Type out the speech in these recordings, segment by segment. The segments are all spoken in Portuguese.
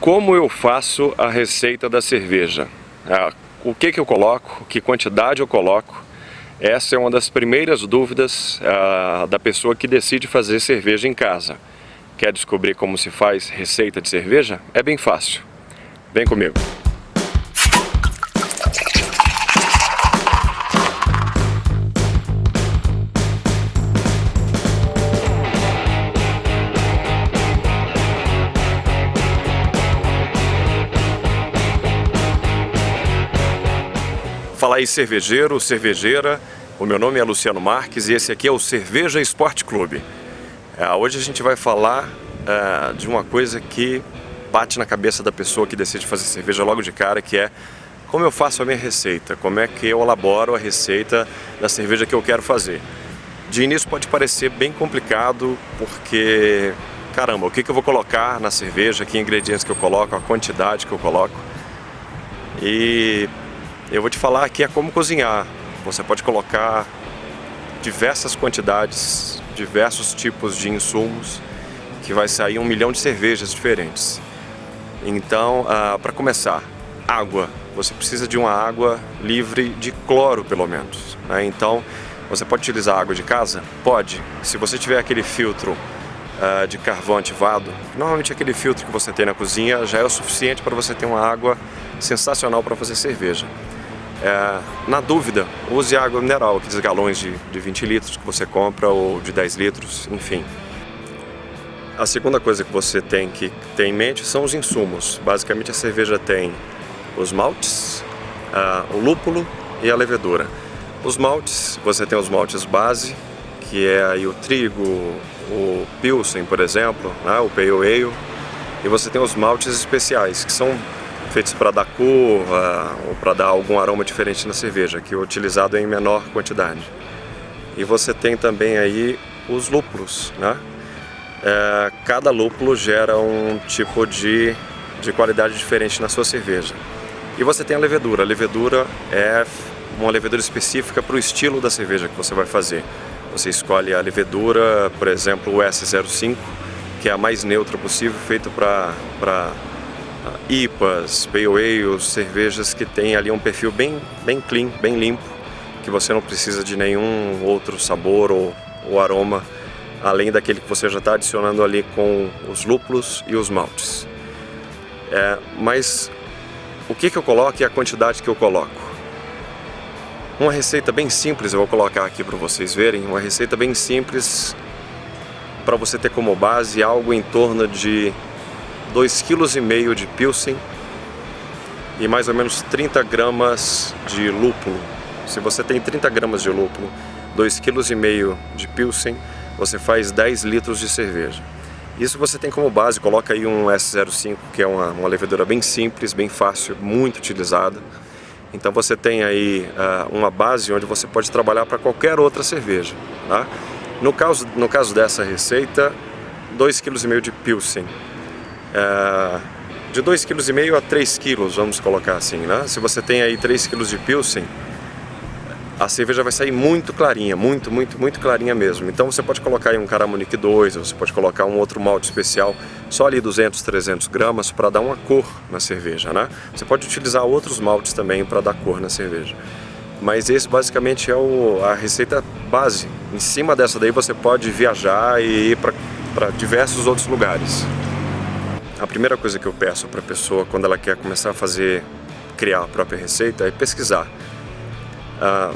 Como eu faço a receita da cerveja? O que eu coloco, que quantidade eu coloco? Essa é uma das primeiras dúvidas da pessoa que decide fazer cerveja em casa. Quer descobrir como se faz receita de cerveja? É bem fácil. Vem comigo. Fala aí, cervejeiro, cervejeira. O meu nome é Luciano Marques e esse aqui é o Cerveja Esporte Clube. Hoje a gente vai falar de uma coisa que bate na cabeça da pessoa que decide fazer cerveja logo de cara, que é como eu faço a minha receita, como é que eu elaboro a receita da cerveja que eu quero fazer. De início pode parecer bem complicado, porque, caramba, o que eu vou colocar na cerveja, que ingredientes que eu coloco, a quantidade que eu coloco. E eu vou te falar aqui é como cozinhar. Você pode colocar diversas quantidades, diversos tipos de insumos, que vai sair 1 milhão de cervejas diferentes. Então, para começar, água. Você precisa de uma água livre de cloro, pelo menos, né? Então, você pode utilizar água de casa? Pode. Se você tiver aquele filtro de carvão ativado, normalmente aquele filtro que você tem na cozinha já é o suficiente para você ter uma água sensacional para fazer cerveja. Na dúvida, use água mineral, aqueles galões de 20 litros que você compra, ou de 10 litros, enfim. A segunda coisa que você tem que ter em mente são os insumos. Basicamente a cerveja tem os maltes, o lúpulo e a levedura. Os maltes, você tem os maltes base, que é aí o trigo, o pilsen, por exemplo, né, o pale ale. E você tem os maltes especiais, que são feitos para dar cor ou para dar algum aroma diferente na cerveja, que é utilizado em menor quantidade. E você tem também aí os lúpulos, né? Cada lúpulo gera um tipo de qualidade diferente na sua cerveja. E você tem a levedura. A levedura é uma levedura específica para o estilo da cerveja que você vai fazer. Você escolhe a levedura, por exemplo, o S05, que é a mais neutra possível, feito para IPAs, Pale Ales, cervejas que tem ali um perfil bem clean, bem limpo, que você não precisa de nenhum outro sabor ou aroma, além daquele que você já está adicionando ali com os lúpulos e os maltes. Mas o que eu coloco e a quantidade que eu coloco? Uma receita bem simples, eu vou colocar aqui para vocês verem, uma receita bem simples para você ter como base algo em torno de 2,5 kg de pilsen e mais ou menos 30 gramas de lúpulo. Se você tem 30 gramas de lúpulo, 2,5 kg de pilsen, você faz 10 litros de cerveja. Isso você tem como base, coloca aí um S05, que é uma levedura bem simples, bem fácil, muito utilizada. Então você tem aí uma base onde você pode trabalhar para qualquer outra cerveja, tá? No caso dessa receita, 2,5 kg de pilsen. De 2,5 kg a 3 kg, vamos colocar assim, né? Se você tem aí 3 kg de pilsen, a cerveja vai sair muito clarinha, muito clarinha mesmo. Então você pode colocar aí um Caramunic 2, você pode colocar um outro malte especial, só ali 200, 300 gramas para dar uma cor na cerveja, né? Você pode utilizar outros maltes também para dar cor na cerveja. Mas esse basicamente é a receita base. Em cima dessa daí você pode viajar e ir para diversos outros lugares. A primeira coisa que eu peço para a pessoa quando ela quer começar a criar a própria receita é pesquisar.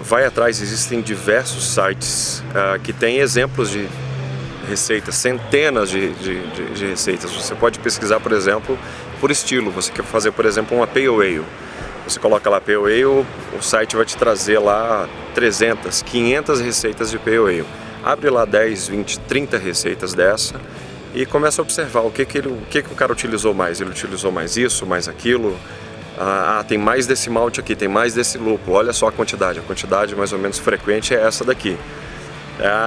Vai atrás, existem diversos sites que têm exemplos de receitas, centenas de receitas. Você pode pesquisar, por exemplo, por estilo. Você quer fazer, por exemplo, uma Pale Ale. Você coloca lá Pale Ale, o site vai te trazer lá 300, 500 receitas de Pale Ale. Abre lá 10, 20, 30 receitas dessa e começa a observar o que o cara utilizou mais. Ele utilizou mais isso, mais aquilo. Tem mais desse malte aqui, tem mais desse lúpulo. Olha só a quantidade mais ou menos frequente é essa daqui.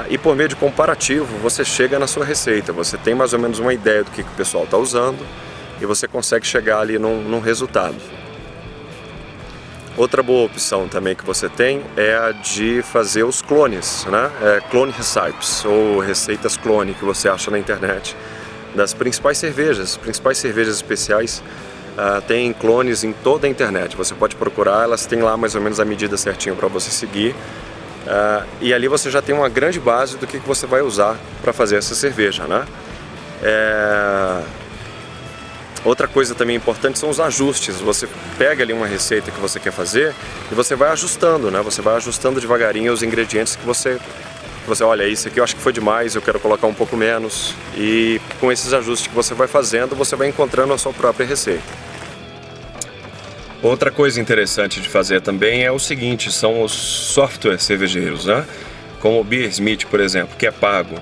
E por meio de comparativo você chega na sua receita. Você tem mais ou menos uma ideia do que o pessoal está usando e você consegue chegar ali num resultado. Outra boa opção também que você tem é a de fazer os clones, né? Clone recipes ou receitas clone que você acha na internet. das principais cervejas. As principais cervejas especiais tem clones em toda a internet. Você pode procurar, elas têm lá mais ou menos a medida certinho para você seguir. E ali você já tem uma grande base do que você vai usar para fazer essa cerveja, né? Outra coisa também importante são os ajustes. Você pega ali uma receita que você quer fazer e você vai ajustando, né? Você vai ajustando devagarinho os ingredientes que você olha, isso aqui eu acho que foi demais, eu quero colocar um pouco menos. E com esses ajustes que você vai fazendo, você vai encontrando a sua própria receita. Outra coisa interessante de fazer também é o seguinte, são os softwares cervejeiros, né? Como o Beersmith, por exemplo, que é pago.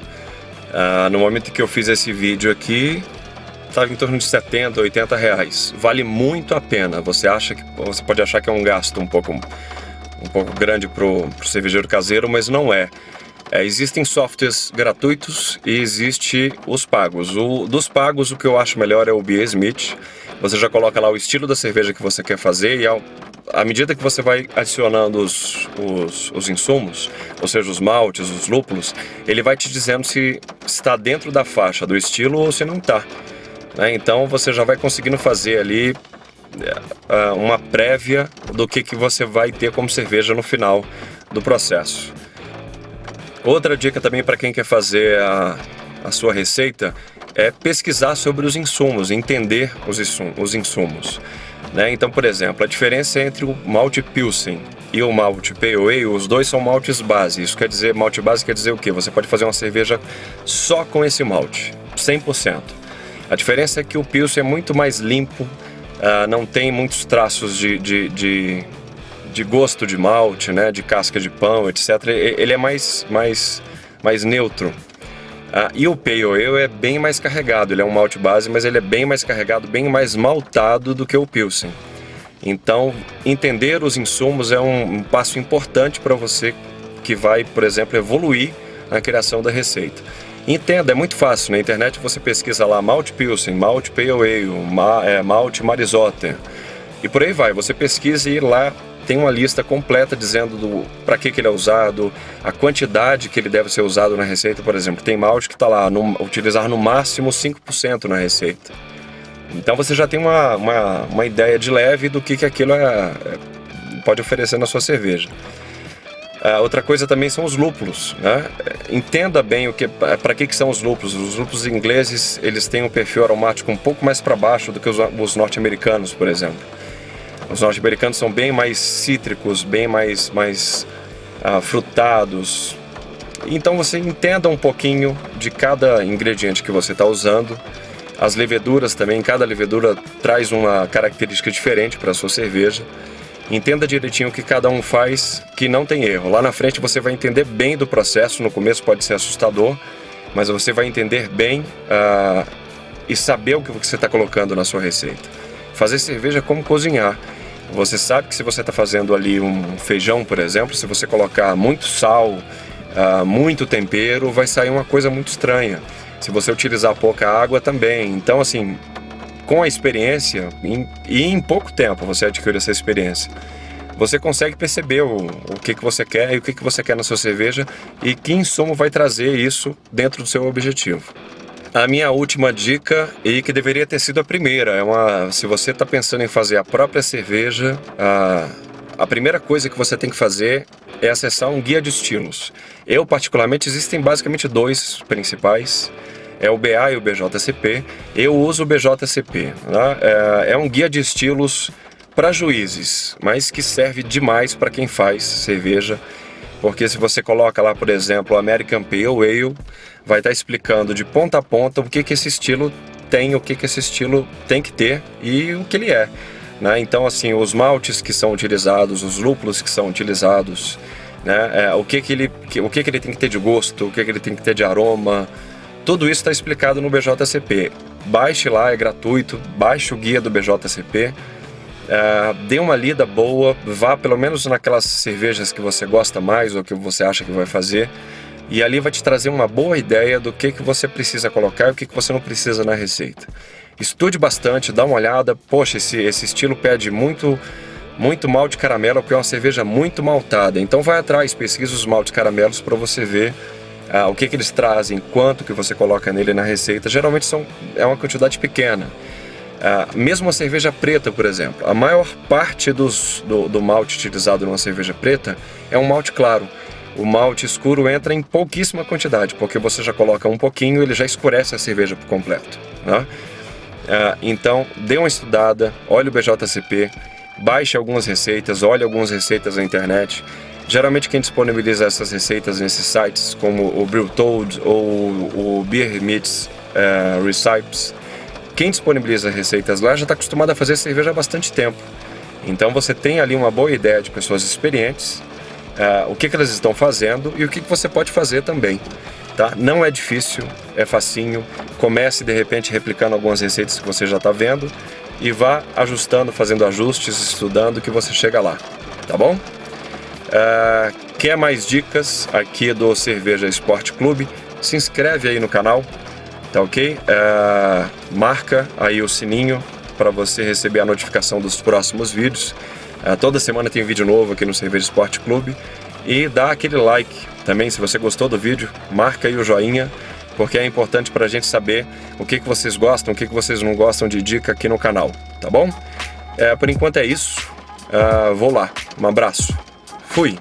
No momento que eu fiz esse vídeo aqui, estava em torno de 70, 80 reais. Vale muito a pena. Você pode achar que é um gasto um pouco grande para o cervejeiro caseiro, mas não é. Existem softwares gratuitos e existe os pagos. Dos pagos, o que eu acho melhor é o Beersmith. Você já coloca lá o estilo da cerveja que você quer fazer e à medida que você vai adicionando os insumos, ou seja, os maltes, os lúpulos, ele vai te dizendo se está dentro da faixa do estilo ou se não está. Então você já vai conseguindo fazer ali uma prévia do que você vai ter como cerveja no final do processo. Outra dica também para quem quer fazer a sua receita é pesquisar sobre os insumos, entender os insumos. Então, por exemplo, a diferença entre o malte Pilsen e o malte Pale Ale, os dois são maltes base. Isso quer dizer, malte base quer dizer o quê? Você pode fazer uma cerveja só com esse malte, 100%. A diferença é que o Pilsen é muito mais limpo, não tem muitos traços de gosto de malte, né, de casca de pão, etc. Ele é mais neutro. E o Pale Ale é bem mais carregado, ele é um malte base, mas ele é bem mais carregado, bem mais maltado do que o Pilsen. Então, entender os insumos é um passo importante para você que vai, por exemplo, evoluir na criação da receita. Entenda, é muito fácil, na internet você pesquisa lá malte Pilsen, malte Pale Ale, malte Marisotter e por aí vai, você pesquisa e lá tem uma lista completa dizendo para que ele é usado, a quantidade que ele deve ser usado na receita. Por exemplo, tem malte que está lá, utilizar no máximo 5% na receita. Então você já tem uma ideia de leve do que aquilo pode oferecer na sua cerveja. Outra coisa também são os lúpulos, né? Entenda bem para que são os lúpulos. Os lúpulos ingleses, eles têm um perfil aromático um pouco mais para baixo do que os norte-americanos, por exemplo. Os norte-americanos são bem mais cítricos, bem mais frutados. Então você entenda um pouquinho de cada ingrediente que você está usando. As leveduras também, cada levedura traz uma característica diferente para a sua cerveja. Entenda direitinho o que cada um faz, que não tem erro. Lá na frente você vai entender bem do processo, no começo pode ser assustador, mas você vai entender bem e saber o que você está colocando na sua receita. Fazer cerveja é como cozinhar. Você sabe que se você está fazendo ali um feijão, por exemplo, se você colocar muito sal, muito tempero, vai sair uma coisa muito estranha. Se você utilizar pouca água também. Então, assim, com a experiência, em pouco tempo você adquire essa experiência, você consegue perceber o que você quer e o que você quer na sua cerveja e que insumo vai trazer isso dentro do seu objetivo. A minha última dica, e que deveria ter sido a primeira, se você está pensando em fazer a própria cerveja, a primeira coisa que você tem que fazer é acessar um guia de estilos. Eu, particularmente, existem basicamente dois principais, é o BA e o BJCP. Eu uso o BJCP, né? É um guia de estilos para juízes, mas que serve demais para quem faz cerveja. Porque se você coloca lá, por exemplo, o American Pale Ale, vai estar explicando de ponta a ponta o que esse estilo tem, o que esse estilo tem que ter e o que ele é. Né? Então, assim, os maltes que são utilizados, os lúpulos que são utilizados, né? O que ele tem que ter de gosto, o que ele tem que ter de aroma, tudo isso está explicado no BJCP. Baixe lá, é gratuito, baixe o guia do BJCP. Dê uma lida boa, vá pelo menos naquelas cervejas que você gosta mais ou que você acha que vai fazer, e ali vai te trazer uma boa ideia do que você precisa colocar e o que você não precisa na receita. Estude bastante, dá uma olhada. Poxa, esse estilo pede muito malte caramelo, porque é uma cerveja muito maltada, então vai atrás, pesquisa os maltes caramelos para você ver o que eles trazem, quanto que você coloca nele na receita, geralmente é uma quantidade pequena. Mesmo a cerveja preta, por exemplo, a maior parte do malte utilizado numa cerveja preta é um malte claro. O malte escuro entra em pouquíssima quantidade, porque você já coloca um pouquinho e ele já escurece a cerveja por completo, né? Então, dê uma estudada, olhe o BJCP, baixe algumas receitas, olhe algumas receitas na internet. Geralmente quem disponibiliza essas receitas nesses sites, como o Brewtold ou o Beer Meats Recipes, quem disponibiliza receitas lá já está acostumado a fazer cerveja há bastante tempo. Então você tem ali uma boa ideia de pessoas experientes, o que elas estão fazendo e o que você pode fazer também. Tá? Não é difícil, é facinho. Comece de repente replicando algumas receitas que você já está vendo e vá ajustando, fazendo ajustes, estudando, que você chega lá, tá bom? Quer mais dicas aqui do Cerveja Esporte Clube? Se inscreve aí no canal, tá ok? Marca aí o sininho para você receber a notificação dos próximos vídeos. Toda semana tem vídeo novo aqui no Cerveja Esporte Clube. E dá aquele like também, se você gostou do vídeo, marca aí o joinha, porque é importante para a gente saber o que vocês gostam, o que vocês não gostam de dica aqui no canal, tá bom? Por enquanto é isso, vou lá, um abraço, fui!